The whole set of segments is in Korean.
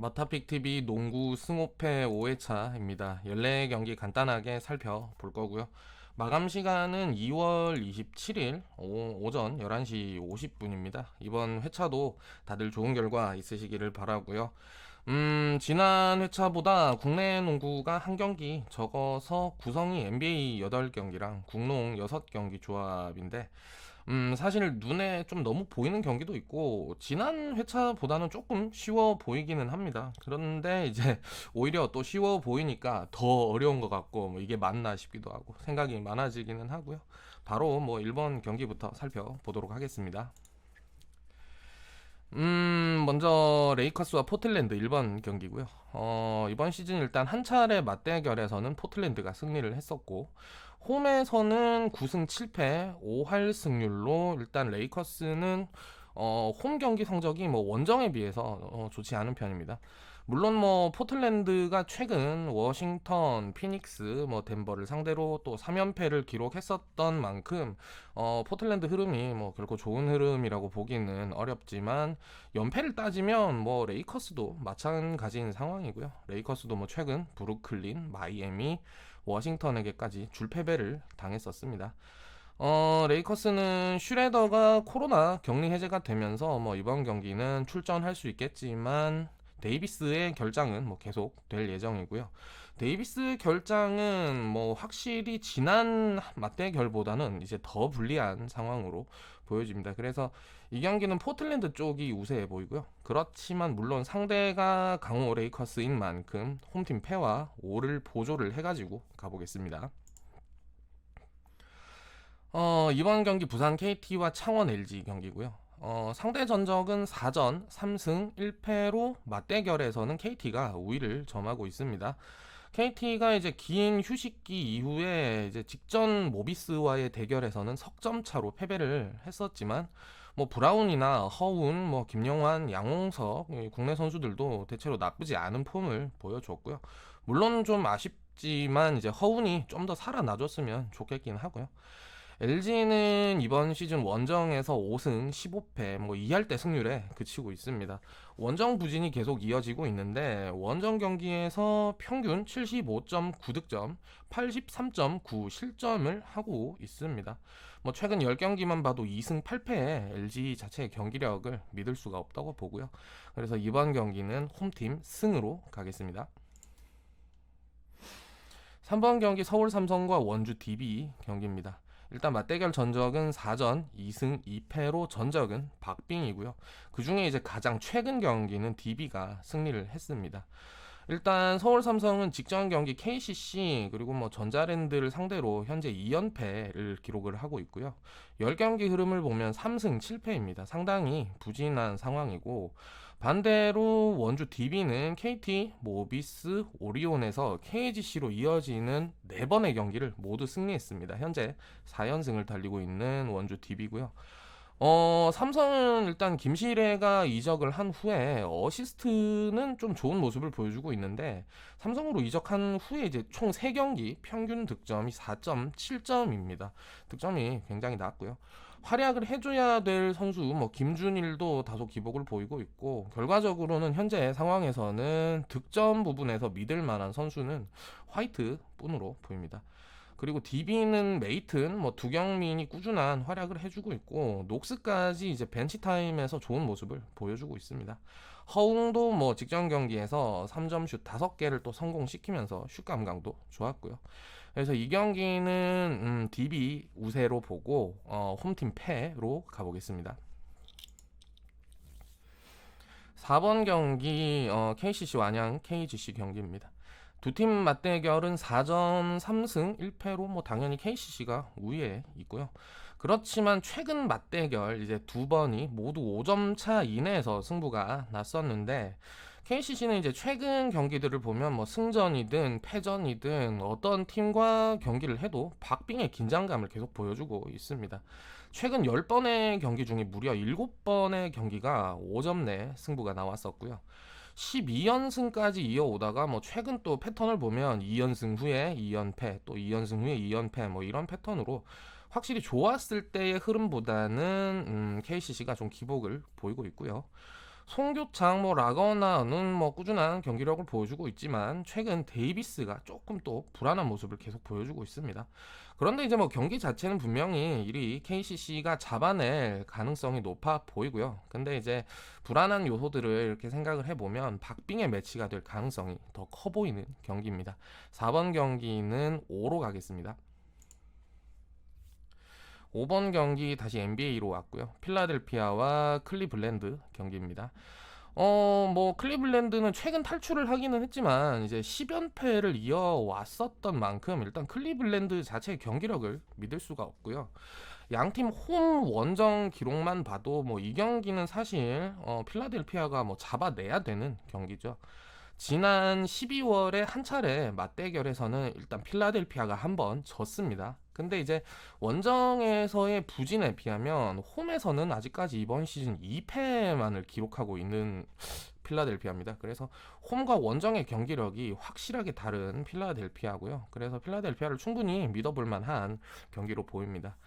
머타픽TV 농구 승호패 5회차입니다. 14경기 간단하게 살펴볼 거고요. 마감 시간은 2월 27일 오전 11시 50분입니다. 이번 회차도 다들 좋은 결과 있으시기를 바라고요. 지난 회차보다 국내 농구가 한 경기 적어서 구성이 NBA 8경기랑 국농 6경기 조합인데 사실 눈에 좀 너무 보이는 경기도 있고, 지난 회차보다는 조금 쉬워 보이기는 합니다. 그런데 이제 오히려 또 쉬워 보이니까 더 어려운 것 같고, 뭐 이게 맞나 싶기도 하고, 생각이 많아지기는 하고요. 바로 뭐 1번 경기부터 살펴보도록 하겠습니다. 먼저 레이커스와 포틀랜드 1번 경기고요. 이번 시즌 일단 한 차례 맞대결에서는 포틀랜드가 승리를 했었고, 홈에서는 9승 7패 5할 승률로 일단 레이커스는 홈 경기 성적이 뭐 원정에 비해서 좋지 않은 편입니다. 물론 뭐 포틀랜드가 최근 워싱턴, 피닉스, 뭐 덴버를 상대로 또 3연패를 기록했었던 만큼 포틀랜드 흐름이 뭐 결코 좋은 흐름이라고 보기는 어렵지만, 연패를 따지면 뭐 레이커스도 마찬가지인 상황이고요. 레이커스도 뭐 최근 브루클린, 마이애미, 워싱턴에게까지 줄패배를 당했었습니다. 레이커스는 슈레더가 코로나 격리 해제가 되면서 뭐 이번 경기는 출전할 수 있겠지만, 데이비스의 결장은 뭐 계속 될 예정이고요. 데이비스 결장은 뭐 확실히 지난 맞대결보다는 이제 더 불리한 상황으로 보여집니다. 그래서 이 경기는 포틀랜드 쪽이 우세해 보이고요. 그렇지만 물론 상대가 강호 레이커스인 만큼 홈팀 패와 5를 보조를 해가지고 가보겠습니다. 이번 경기 부산 KT와 창원 LG 경기고요. 상대 전적은 4전 3승 1패로 맞대결에서는 KT가 우위를 점하고 있습니다. KT가 이제 긴 휴식기 이후에 이제 직전 모비스와의 대결에서는 석점 차로 패배를 했었지만, 뭐 브라운이나 허운, 뭐 김영환, 양홍석 국내 선수들도 대체로 나쁘지 않은 폼을 보여줬고요. 물론 좀 아쉽지만 이제 허운이 좀 더 살아나줬으면 좋겠긴 하고요. LG는 이번 시즌 원정에서 5승 15패 뭐 2할 때 승률에 그치고 있습니다. 원정 부진이 계속 이어지고 있는데, 원정 경기에서 평균 75.9득점, 83.9 실점을 하고 있습니다. 뭐 최근 10경기만 봐도 2승 8패의 LG 자체의 경기력을 믿을 수가 없다고 보고요. 그래서 이번 경기는 홈팀 승으로 가겠습니다. 3번 경기 서울 삼성과 원주 DB 경기입니다. 일단 맞대결 전적은 4전 2승 2패로 전적은 박빙이고요. 그 중에 이제 가장 최근 경기는 DB가 승리를 했습니다. 일단 서울 삼성은 직전 경기 KCC 그리고 뭐 전자랜드를 상대로 현재 2연패를 기록을 하고 있고요. 10경기 흐름을 보면 3승 7패입니다. 상당히 부진한 상황이고, 반대로 원주 DB는 KT, 모비스, 오리온에서 KGC로 이어지는 4번의 경기를 모두 승리했습니다. 현재 4연승을 달리고 있는 원주 DB고요. 삼성은 일단 김시래가 이적을 한 후에 어시스트는 좀 좋은 모습을 보여주고 있는데, 삼성으로 이적한 후에 이제 총 3경기 평균 득점이 4.7점입니다. 득점이 굉장히 낮고요. 활약을 해줘야 될 선수 뭐 김준일도 다소 기복을 보이고 있고, 결과적으로는 현재 상황에서는 득점 부분에서 믿을 만한 선수는 화이트 뿐으로 보입니다. 그리고 DB는 메이튼, 뭐 두경민이 꾸준한 활약을 해주고 있고, 녹스까지 이제 벤치 타임에서 좋은 모습을 보여주고 있습니다. 허웅도 뭐 직전 경기에서 3점 슛 5개를 또 성공시키면서 슛 감각도 좋았고요. 그래서 이 경기는 DB 우세로 보고 홈팀 패로 가보겠습니다. 4번 경기 KCC 완양 KGC 경기입니다. 두 팀 맞대결은 4전 3승 1패로 뭐 당연히 KCC가 우위에 있고요. 그렇지만 최근 맞대결 이제 두 번이 모두 5점 차 이내에서 승부가 났었는데, KCC는 이제 최근 경기들을 보면 뭐 승전이든 패전이든 어떤 팀과 경기를 해도 박빙의 긴장감을 계속 보여주고 있습니다. 최근 10번의 경기 중에 무려 7번의 경기가 5점 내 승부가 나왔었고요. 12연승까지 이어오다가 뭐 최근 또 패턴을 보면 2연승 후에 2연패, 또 2연승 후에 2연패 뭐 이런 패턴으로 확실히 좋았을 때의 흐름보다는 KCC가 좀 기복을 보이고 있고요. 송교창, 라거나는 꾸준한 경기력을 보여주고 있지만 최근 데이비스가 조금 또 불안한 모습을 계속 보여주고 있습니다. 그런데 이제 경기 자체는 분명히 1위 KCC가 잡아낼 가능성이 높아 보이고요. 근데 이제 불안한 요소들을 이렇게 생각을 해보면 박빙의 매치가 될 가능성이 더 커 보이는 경기입니다. 4번 경기는 5로 가겠습니다. 5번 경기 다시 NBA로 왔고요. 필라델피아와 클리블랜드 경기입니다. 클리블랜드는 최근 탈출을 하기는 했지만 이제 10연패를 이어왔었던 만큼 일단 클리블랜드 자체의 경기력을 믿을 수가 없고요. 양팀 홈 원정 기록만 봐도 이 경기는 사실 필라델피아가 잡아내야 되는 경기죠. 지난 12월에 한 차례 맞대결에서는 일단 필라델피아가 한 번 졌습니다. 근데 이제 원정에서의 부진에 비하면 홈에서는 아직까지 이번 시즌 2패만을 기록하고 있는 필라델피아입니다. 그래서 홈과 원정의 경기력이 확실하게 다른 필라델피아고요. 그래서 필라델피아를 충분히 믿어볼 만한 경기로 보입니다.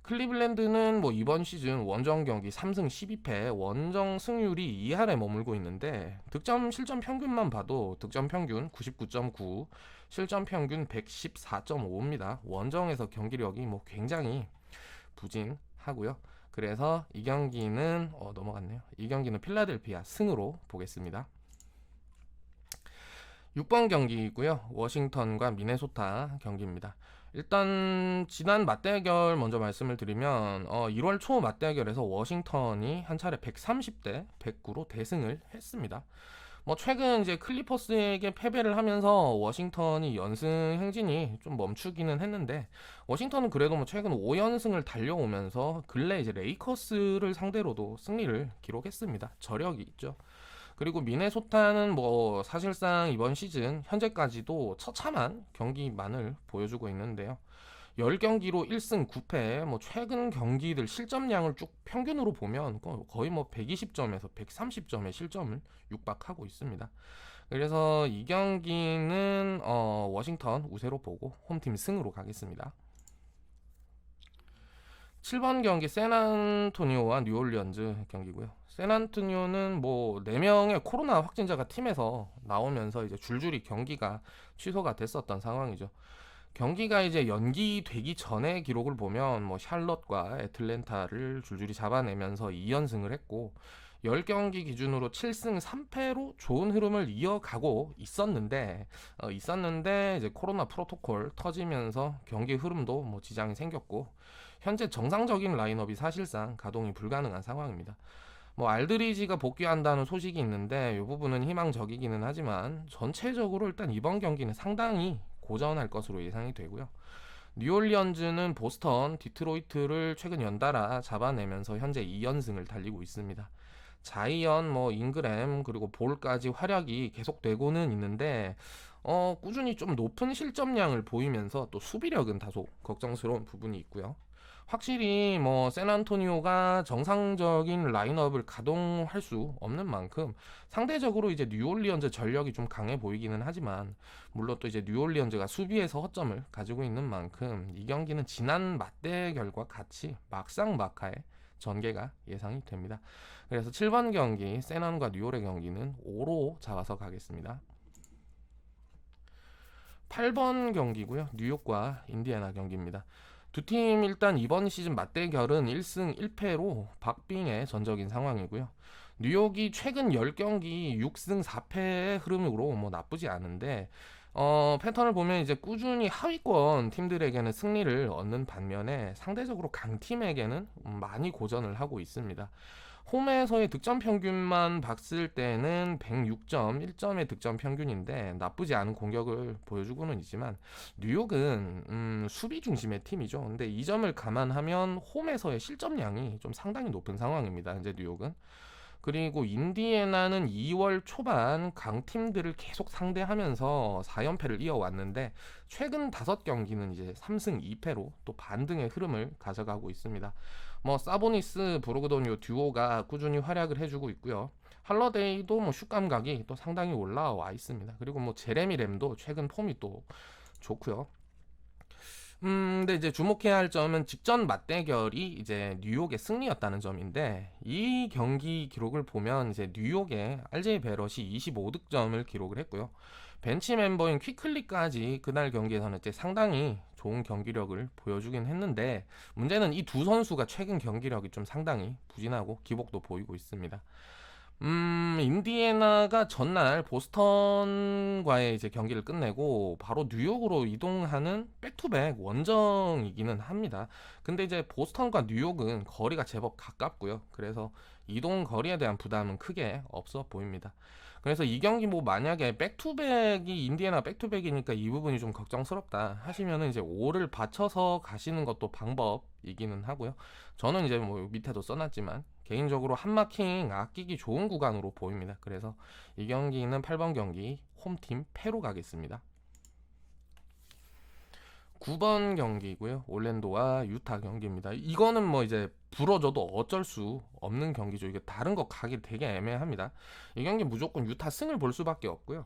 클리블랜드는 이번 시즌 원정 경기 3승 12패, 원정 승률이 2할에 머물고 있는데 득점 실점 평균만 봐도 득점 평균 99.9, 실점 평균 114.5입니다. 원정에서 경기력이 굉장히 부진하고요. 그래서 이 경기는 넘어갔네요. 이 경기는 필라델피아 승으로 보겠습니다. 6번 경기이고요. 워싱턴과 미네소타 경기입니다. 일단 지난 맞대결 먼저 말씀을 드리면 1월 초 맞대결에서 워싱턴이 한 차례 130대 109로 대승을 했습니다. 최근 이제 클리퍼스에게 패배를 하면서 워싱턴이 연승 행진이 좀 멈추기는 했는데 워싱턴은 그래도 최근 5연승을 달려오면서 근래 이제 레이커스를 상대로도 승리를 기록했습니다. 저력이 있죠. 그리고 미네소타는 사실상 이번 시즌 현재까지도 처참한 경기만을 보여주고 있는데요. 10경기로 1승 9패, 최근 경기들 실점량을 쭉 평균으로 보면 거의 120점에서 130점의 실점을 육박하고 있습니다. 그래서 이 경기는 워싱턴 우세로 보고 홈팀 승으로 가겠습니다. 7번 경기 샌안토니오와 뉴올리언즈 경기고요. 샌안토니오는 4명의 코로나 확진자가 팀에서 나오면서 이제 줄줄이 경기가 취소가 됐었던 상황이죠. 경기가 이제 연기되기 전에 기록을 보면 샬럿과 애틀랜타를 줄줄이 잡아내면서 2연승을 했고 10경기 기준으로 7승 3패로 좋은 흐름을 이어가고 있었는데 이제 코로나 프로토콜 터지면서 경기 흐름도 지장이 생겼고 현재 정상적인 라인업이 사실상 가동이 불가능한 상황입니다. 알드리지가 복귀한다는 소식이 있는데 이 부분은 희망적이기는 하지만 전체적으로 일단 이번 경기는 상당히 고전할 것으로 예상이 되고요. 뉴올리언즈는 보스턴, 디트로이트를 최근 연달아 잡아내면서 현재 2연승을 달리고 있습니다. 자이언, 잉그램 그리고 볼까지 활약이 계속되고는 있는데 꾸준히 좀 높은 실점량을 보이면서 또 수비력은 다소 걱정스러운 부분이 있고요. 확실히 샌안토니오가 정상적인 라인업을 가동할 수 없는 만큼 상대적으로 이제 뉴올리언즈 전력이 좀 강해 보이기는 하지만 물론 또 이제 뉴올리언즈가 수비에서 허점을 가지고 있는 만큼 이 경기는 지난 맞대결과 같이 막상막하의 전개가 예상이 됩니다. 그래서 7번 경기 샌안과 뉴올의 경기는 5로 잡아서 가겠습니다. 8번 경기고요. 뉴욕과 인디애나 경기입니다. 두 팀 일단 이번 시즌 맞대결은 1승 1패로 박빙의 전적인 상황이고요. 뉴욕이 최근 10경기 6승 4패의 흐름으로 나쁘지 않은데 패턴을 보면 이제 꾸준히 하위권 팀들에게는 승리를 얻는 반면에 상대적으로 강팀에게는 많이 고전을 하고 있습니다. 홈에서의 득점 평균만 봤을 때는 106점, 1점의 득점 평균인데 나쁘지 않은 공격을 보여주고는 있지만 뉴욕은 수비 중심의 팀이죠. 근데 이 점을 감안하면 홈에서의 실점량이 좀 상당히 높은 상황입니다. 현재 뉴욕은. 그리고 인디애나는 2월 초반 강팀들을 계속 상대하면서 4연패를 이어왔는데 최근 5경기는 이제 3승 2패로 또 반등의 흐름을 가져가고 있습니다. 사보니스, 브로그도니오 듀오가 꾸준히 활약을 해주고 있고요. 할러데이도 슛 감각이 또 상당히 올라와 있습니다. 그리고 제레미 램도 최근 폼이 또 좋고요. 근데 이제 주목해야 할 점은 직전 맞대결이 이제 뉴욕의 승리였다는 점인데, 이 경기 기록을 보면 이제 뉴욕의 RJ 베럿이 25득점을 기록을 했고요. 벤치 멤버인 퀴클리까지 그날 경기에서는 이제 상당히 좋은 경기력을 보여주긴 했는데, 문제는 이 두 선수가 최근 경기력이 좀 상당히 부진하고 기복도 보이고 있습니다. 인디애나가 전날 보스턴과의 이제 경기를 끝내고 바로 뉴욕으로 이동하는 백투백 원정이기는 합니다. 근데 이제 보스턴과 뉴욕은 거리가 제법 가깝고요. 그래서 이동 거리에 대한 부담은 크게 없어 보입니다. 그래서 이 경기 뭐 만약에 백투백이 인디애나 백투백이니까 이 부분이 좀 걱정스럽다 하시면은 이제 5를 받쳐서 가시는 것도 방법이기는 하고요. 저는 이제 뭐 밑에도 써놨지만 개인적으로 한마킹 아끼기 좋은 구간으로 보입니다. 그래서 이 경기는 8번 경기 홈팀 패로 가겠습니다. 9번 경기고요. 올랜도와 유타 경기입니다. 이거는 뭐 이제 불어줘도 어쩔 수 없는 경기죠. 이게 다른 거 가기 되게 애매합니다. 이 경기 무조건 유타 승을 볼 수밖에 없고요.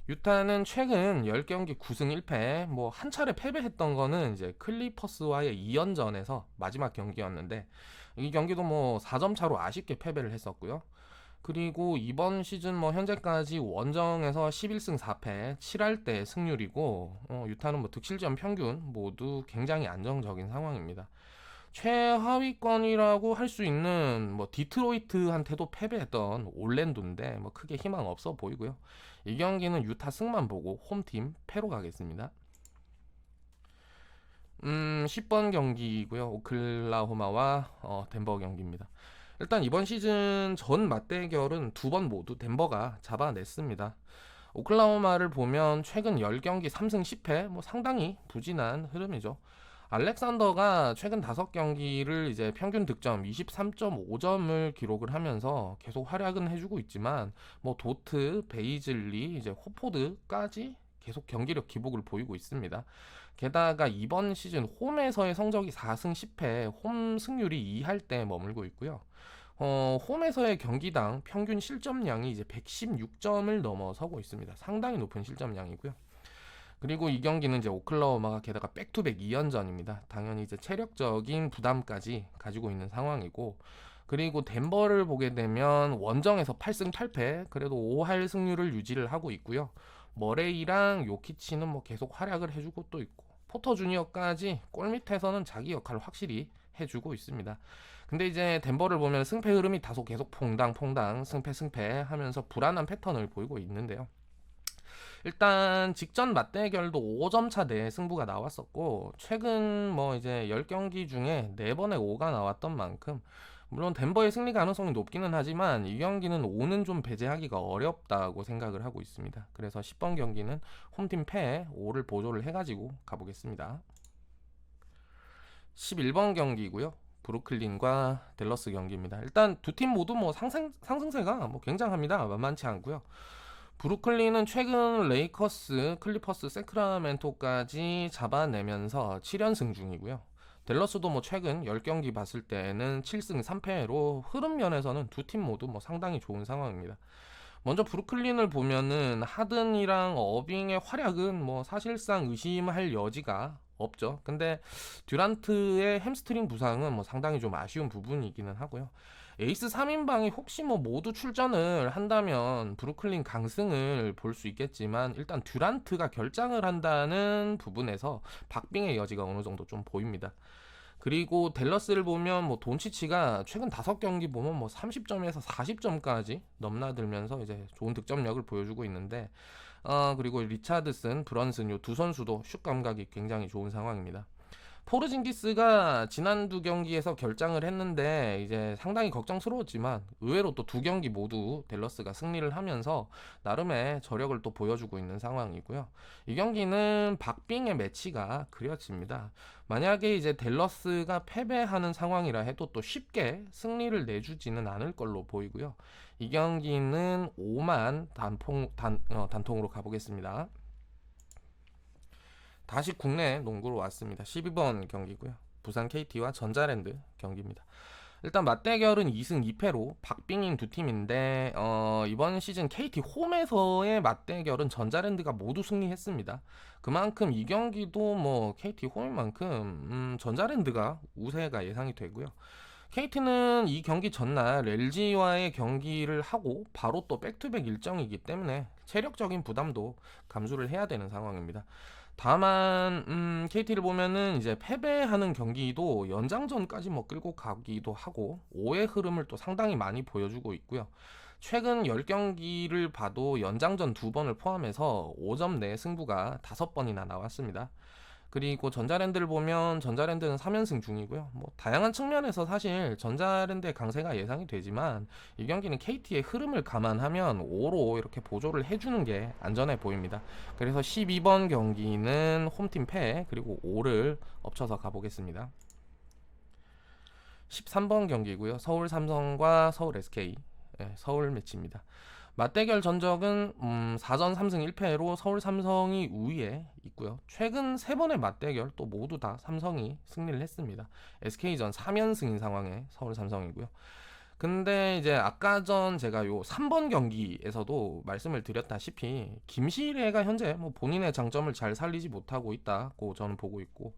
유타는 최근 10경기 9승 1패, 뭐 한 차례 패배했던 거는 이제 클리퍼스와의 2연전에서 마지막 경기였는데, 이 경기도 뭐 4점 차로 아쉽게 패배를 했었고요. 그리고 이번 시즌 뭐 현재까지 원정에서 11승 4패 7할 때 승률이고, 유타는 뭐 득실점 평균 모두 굉장히 안정적인 상황입니다. 최하위권이라고 할 수 있는 뭐 디트로이트한테도 패배했던 올랜도인데 뭐 크게 희망 없어 보이고요. 이 경기는 유타 승만 보고 홈팀 패로 가겠습니다. 10번 경기고요. 오클라호마와 덴버 경기입니다. 일단 이번 시즌 전 맞대결은 두 번 모두 덴버가 잡아냈습니다. 오클라호마를 보면 최근 10경기 3승 10패, 뭐 상당히 부진한 흐름이죠. 알렉산더가 최근 5경기를 이제 평균 득점 23.5점을 기록을 하면서 계속 활약은 해주고 있지만, 뭐 도트, 베이즐리, 이제 호포드까지 계속 경기력 기복을 보이고 있습니다. 게다가 이번 시즌 홈에서의 성적이 4승 10패, 홈 승률이 2할 때 머물고 있고요. 홈에서의 경기당 평균 실점량이 이제 116점을 넘어서고 있습니다. 상당히 높은 실점량이고요. 그리고 이 경기는 이제 오클라호마가 게다가 백투백 2연전입니다. 당연히 이제 체력적인 부담까지 가지고 있는 상황이고, 그리고 덴버를 보게 되면 원정에서 8승 8패, 그래도 5할 승률을 유지를 하고 있고요. 머레이랑 요키치는 뭐 계속 활약을 해주고 또 있고, 포터 주니어까지 골 밑에서는 자기 역할을 확실히 해주고 있습니다. 근데 이제 덴버를 보면 승패 흐름이 다소 계속 퐁당퐁당 승패 하면서 불안한 패턴을 보이고 있는데요. 일단 직전 맞대결도 5점 차 내에 승부가 나왔었고, 최근 뭐 이제 10경기 중에 4번의 5가 나왔던 만큼, 물론 덴버의 승리 가능성이 높기는 하지만 이 경기는 5는 좀 배제하기가 어렵다고 생각을 하고 있습니다. 그래서 10번 경기는 홈팀 패에 5를 보조를 해가지고 가보겠습니다. 11번 경기고요. 브루클린과 댈러스 경기입니다. 일단 두 팀 모두 뭐 상승세가 뭐 굉장합니다. 만만치 않고요. 브루클린은 최근 레이커스, 클리퍼스, 세크라멘토까지 잡아내면서 7연승 중이고요. 댈러스도 뭐 최근 10경기 봤을 때는 7승 3패로 흐름 면에서는 두 팀 모두 뭐 상당히 좋은 상황입니다. 먼저 브루클린을 보면은 하든이랑 어빙의 활약은 뭐 사실상 의심할 여지가 없죠. 근데 듀란트의 햄스트링 부상은 뭐 상당히 좀 아쉬운 부분이기는 하고요. 에이스 3인방이 혹시 뭐 모두 출전을 한다면 브루클린 강승을 볼 수 있겠지만, 일단 듀란트가 결장을 한다는 부분에서 박빙의 여지가 어느 정도 좀 보입니다. 그리고 댈러스를 보면 뭐 돈치치가 최근 5경기 보면 뭐 30점에서 40점까지 넘나들면서 이제 좋은 득점력을 보여주고 있는데, 그리고 리차드슨, 브런슨 요 두 선수도 슛 감각이 굉장히 좋은 상황입니다. 포르징기스가 지난 두 경기에서 결장을 했는데 이제 상당히 걱정스러웠지만 의외로 또 두 경기 모두 댈러스가 승리를 하면서 나름의 저력을 또 보여주고 있는 상황이고요. 이 경기는 박빙의 매치가 그려집니다. 만약에 이제 댈러스가 패배하는 상황이라 해도 또 쉽게 승리를 내주지는 않을 걸로 보이고요. 이 경기는 5만 단통으로 가보겠습니다. 다시 국내 농구로 왔습니다. 12번 경기고요. 부산 KT와 전자랜드 경기입니다. 일단 맞대결은 2승 2패로 박빙인 두 팀인데 이번 시즌 KT 홈에서의 맞대결은 전자랜드가 모두 승리했습니다. 그만큼 이 경기도 뭐 KT 홈인 만큼 전자랜드가 우세가 예상이 되고요. KT는 이 경기 전날 LG와의 경기를 하고 바로 또 백투백 일정이기 때문에 체력적인 부담도 감수를 해야 되는 상황입니다. 다만 KT를 보면은 이제 패배하는 경기도 연장전까지 뭐 끌고 가기도 하고 오의 흐름을 또 상당히 많이 보여주고 있고요. 최근 10경기를 봐도 연장전 2번을 포함해서 5점 내 승부가 5번이나 나왔습니다. 그리고 전자랜드를 보면 전자랜드는 3연승 중이고요. 뭐 다양한 측면에서 사실 전자랜드의 강세가 예상이 되지만 이 경기는 KT의 흐름을 감안하면 5로 이렇게 보조를 해주는 게 안전해 보입니다. 그래서 12번 경기는 홈팀 패 그리고 5를 엎쳐서 가보겠습니다. 13번 경기고요. 서울 삼성과 서울 SK 서울 매치입니다. 맞대결 전적은 4전 3승 1패로 서울 삼성이 우위에 있고요. 최근 3번의 맞대결 또 모두 다 삼성이 승리를 했습니다. SK전 3연승인 상황에 서울 삼성이고요. 근데 이제 아까 전 제가 요 3번 경기에서도 말씀을 드렸다시피 김시래가 현재 뭐 본인의 장점을 잘 살리지 못하고 있다고 저는 보고 있고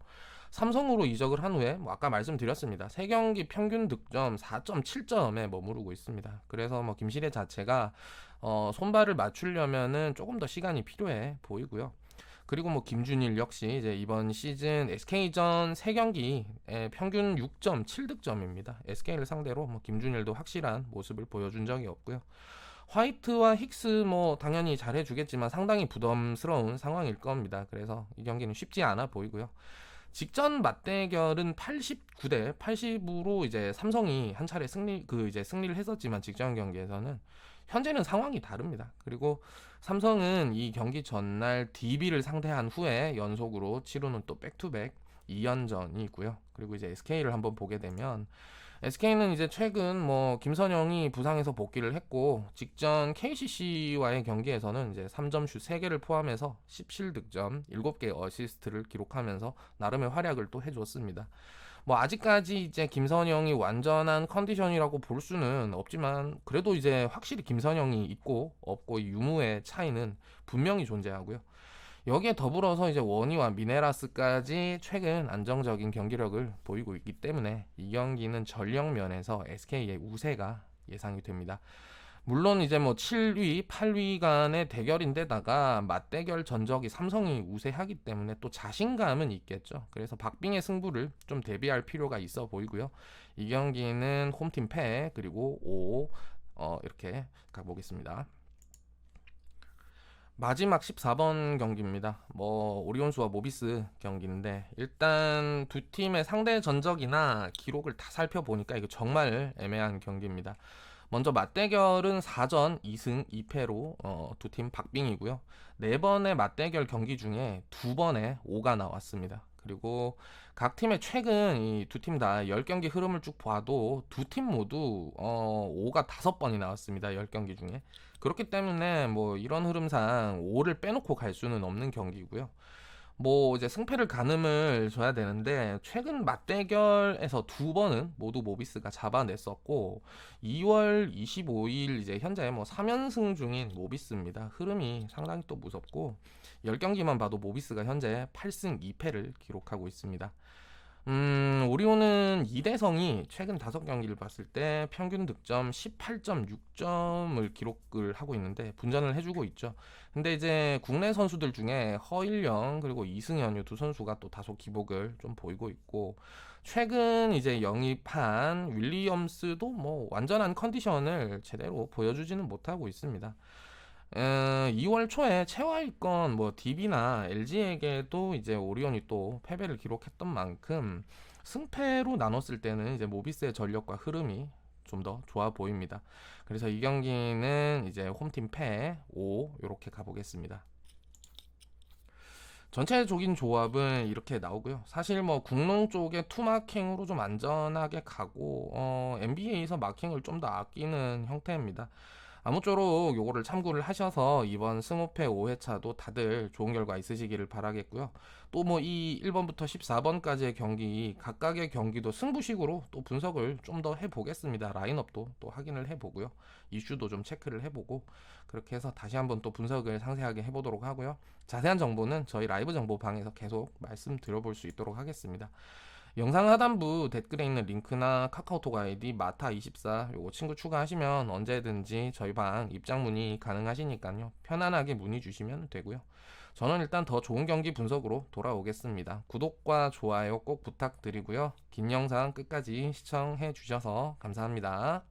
삼성으로 이적을 한 후에 뭐 아까 말씀드렸습니다. 3경기 평균 득점 4.7점에 머무르고 있습니다. 그래서 뭐 김시래 자체가 손발을 맞추려면은 조금 더 시간이 필요해 보이고요. 그리고 뭐 김준일 역시 이제 이번 시즌 SK전 3경기에 평균 6.7득점입니다. SK를 상대로 뭐 김준일도 확실한 모습을 보여준 적이 없고요. 화이트와 힉스 뭐 당연히 잘해주겠지만 상당히 부담스러운 상황일 겁니다. 그래서 이 경기는 쉽지 않아 보이고요. 직전 맞대결은 89대 80으로 이제 삼성이 한 차례 승리를 했었지만 직전 경기에서는 현재는 상황이 다릅니다. 그리고 삼성은 이 경기 전날 DB를 상대한 후에 연속으로 치르는 또 백투백 2연전이 있고요. 그리고 이제 SK를 한번 보게 되면 SK는 이제 최근 뭐 김선영이 부상에서 복귀를 했고 직전 KCC와의 경기에서는 이제 3점 슛 3개를 포함해서 17득점 7개 어시스트를 기록하면서 나름의 활약을 또 해줬습니다. 뭐 아직까지 이제 김선영이 완전한 컨디션이라고 볼 수는 없지만 그래도 이제 확실히 김선영이 있고 없고 이 유무의 차이는 분명히 존재하고요. 여기에 더불어서 이제 원희와 미네라스까지 최근 안정적인 경기력을 보이고 있기 때문에 이 경기는 전력 면에서 SK의 우세가 예상이 됩니다. 물론 이제 뭐 7위, 8위 간의 대결인데다가 맞대결 전적이 삼성이 우세하기 때문에 또 자신감은 있겠죠. 그래서 박빙의 승부를 좀 대비할 필요가 있어 보이고요. 이 경기는 홈팀 패 그리고 5 이렇게 가보겠습니다. 마지막 14번 경기입니다. 뭐 오리온스와 모비스 경기인데 일단 두 팀의 상대 전적이나 기록을 다 살펴보니까 이거 정말 애매한 경기입니다. 먼저 맞대결은 4전 2승 2패로 두 팀 박빙이고요. 4번의 맞대결 경기 중에 2번의 5가 나왔습니다. 그리고 각 팀의 최근 이 두 팀 다 10경기 흐름을 쭉 봐도 두 팀 모두 5가 5번이 나왔습니다. 10경기 중에. 그렇기 때문에 뭐 이런 흐름상 5를 빼놓고 갈 수는 없는 경기고요. 뭐 이제 승패를 가늠을 줘야 되는데 최근 맞대결에서 2번은 모두 모비스가 잡아냈었고 2월 25일 이제 현재 뭐 3연승 중인 모비스입니다. 흐름이 상당히 또 무섭고 10경기만 봐도 모비스가 현재 8승 2패를 기록하고 있습니다. 오리온은 이대성이 최근 5경기를 봤을 때 평균 득점 18.6점을 기록을 하고 있는데 분전을 해주고 있죠. 근데 이제 국내 선수들 중에 허일영 그리고 이승현 두 선수가 또 다소 기복을 좀 보이고 있고 최근 이제 영입한 윌리엄스도 뭐 완전한 컨디션을 제대로 보여주지는 못하고 있습니다. 2월 초에 최하위권 뭐 DB나 LG에게도 이제 오리온이 또 패배를 기록했던 만큼 승패로 나눴을 때는 이제 모비스의 전력과 흐름이 좀 더 좋아 보입니다. 그래서 이 경기는 이제 홈팀 패 5 이렇게 가보겠습니다. 전체적인 조합은 이렇게 나오고요. 사실 뭐 국농 쪽에 투마킹으로 좀 안전하게 가고 NBA에서 마킹을 좀 더 아끼는 형태입니다. 아무쪼록 요거를 참고를 하셔서 이번 승호패 5회차도 다들 좋은 결과 있으시기를 바라겠고요. 또 뭐 이 1번부터 14번까지의 경기 각각의 경기도 승부식으로 또 분석을 좀 더 해보겠습니다. 라인업도 또 확인을 해보고요. 이슈도 좀 체크를 해보고 그렇게 해서 다시 한번 또 분석을 상세하게 해보도록 하고요. 자세한 정보는 저희 라이브 정보방에서 계속 말씀드려볼 수 있도록 하겠습니다. 영상 하단부 댓글에 있는 링크나 카카오톡 아이디 마타24 요거 친구 추가하시면 언제든지 저희 방 입장 문의 가능하시니까요. 편안하게 문의 주시면 되고요. 저는 일단 더 좋은 경기 분석으로 돌아오겠습니다. 구독과 좋아요 꼭 부탁드리고요. 긴 영상 끝까지 시청해 주셔서 감사합니다.